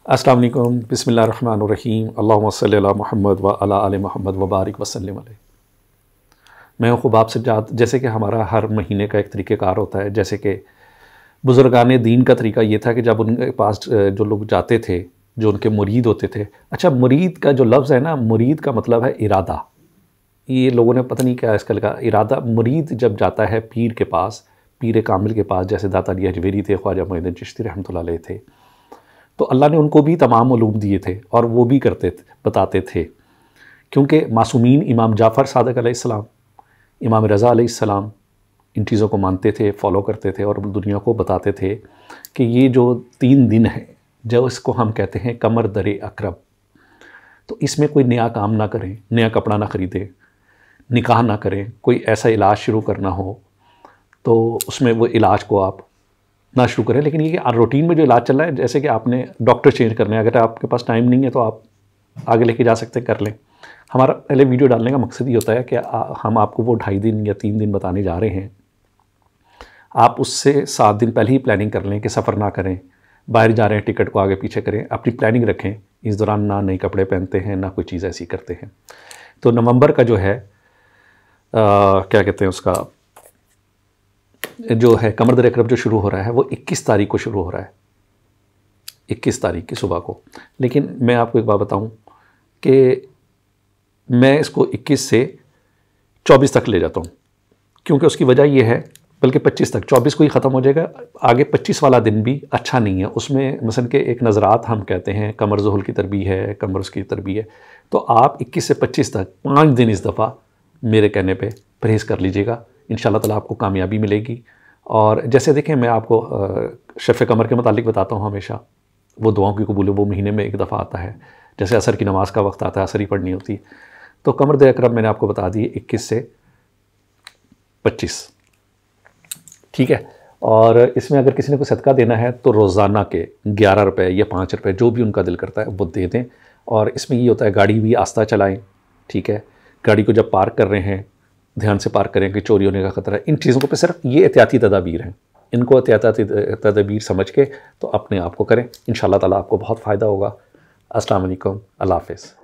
अस्सलाम वालेकुम, बिस्मिल्लाहिर्रहमानिर्रहीम, अल्लाहुम्मा सल्लि अला मुहम्मद व अला आले मुहम्मद व बारिक वसल्लिम अलैहि। मैं खूब आपसे जैसे कि हमारा हर महीने का एक तरीक़ेकार होता है, जैसे कि बुज़ुर्गान दीन का तरीका ये था कि जब उनके पास जो लोग जाते थे, जो उनके मुरीद होते थे। अच्छा, मुरीद का जो लफ्ज़ है ना, मुरीद का मतलब है इरादा। ये लोगों ने पता नहीं क्या इसका लगा इरादा। मुरीद जब जाता है पीर के पास, पीर कामिल के पास, जैसे दाता अली हजवेरी थे, ख्वाजा मोइनुद्दीन चिश्ती रहमतुल्लाह अलैह थे, तो अल्लाह ने उनको भी तमाम उलूम दिए थे और वो भी करते थे, बताते थे। क्योंकि मासूमीन इमाम जाफ़र सादिक़ अलैहिस्सलाम, इमाम रज़ा अलैहिस्सलाम इन चीज़ों को मानते थे, फॉलो करते थे और दुनिया को बताते थे कि ये जो 3 दिन है, जो इसको हम कहते हैं कमर दरे अकरब, तो इसमें कोई नया काम ना करें, नया कपड़ा ना ख़रीदें, निकाह ना करें, कोई ऐसा इलाज शुरू करना हो तो उसमें वो इलाज को आप ना शुरू करें। लेकिन ये कि रूटीन में जो इलाज चल रहा है, जैसे कि आपने डॉक्टर चेंज करने हैं, अगर आपके पास टाइम नहीं है तो आप आगे लेके जा सकते हैं, कर लें। हमारा पहले वीडियो डालने का मकसद ये होता है कि हम आपको वो 2.5 दिन या 3 दिन बताने जा रहे हैं। आप उससे 7 दिन पहले ही प्लानिंग कर लें कि सफ़र ना करें, बाहर जा रहे हैं टिकट को आगे पीछे करें, अपनी प्लानिंग रखें। इस दौरान ना नए कपड़े पहनते हैं, ना कोई चीज़ ऐसी करते हैं। तो नवंबर का जो है क्या कहते हैं उसका, जो है कमर दरे अकरब जो शुरू हो रहा है वो 21 तारीख को शुरू हो रहा है, 21 तारीख की सुबह को। लेकिन मैं आपको एक बात बताऊं कि मैं इसको 21 से 24 तक ले जाता हूं, क्योंकि उसकी वजह यह है, बल्कि 25 तक, 24 को ही ख़त्म हो जाएगा। आगे 25 वाला दिन भी अच्छा नहीं है, उसमें मसलन के एक नज़रात हम कहते हैं, कमर ज़ुहल की तरबी है, कमर उसकी तरबी है। तो आप 21 से 25 तक 5 दिन इस दफ़ा मेरे कहने पे परहेज़ कर लीजिएगा, इंशाअल्लाह ताला आपको कामयाबी मिलेगी। और जैसे देखें, मैं आपको शफ़े कमर के मुतालिक बताता हूँ हमेशा, वो दुआओं की कबूल वो महीने में एक दफ़ा आता है, जैसे असर की नमाज़ का वक्त आता है, असर ही पढ़नी होती है। तो कमर दरे अकरब मैंने आपको बता दी 21 से 25, ठीक है। और इसमें अगर किसी ने कोई सदका देना है तो रोज़ाना के 11 रुपये या 5 रुपये, जो भी उनका दिल करता है वो दे दें। और इसमें ये होता है, गाड़ी भी आस्ता चलाएं, ठीक है। गाड़ी को जब पार्क कर रहे हैं ध्यान से पार्क करें कि चोरी होने का ख़तरा है। इन चीज़ों को पे सिर्फ ये एहतियाती तदाबीर हैं, इनको एहतियाती तदाबीर समझ के तो अपने आप को करें। इंशाअल्लाह ताला आपको बहुत फ़ायदा होगा। अस्सलाम वालेकुम, अल्लाह हाफ़िज़।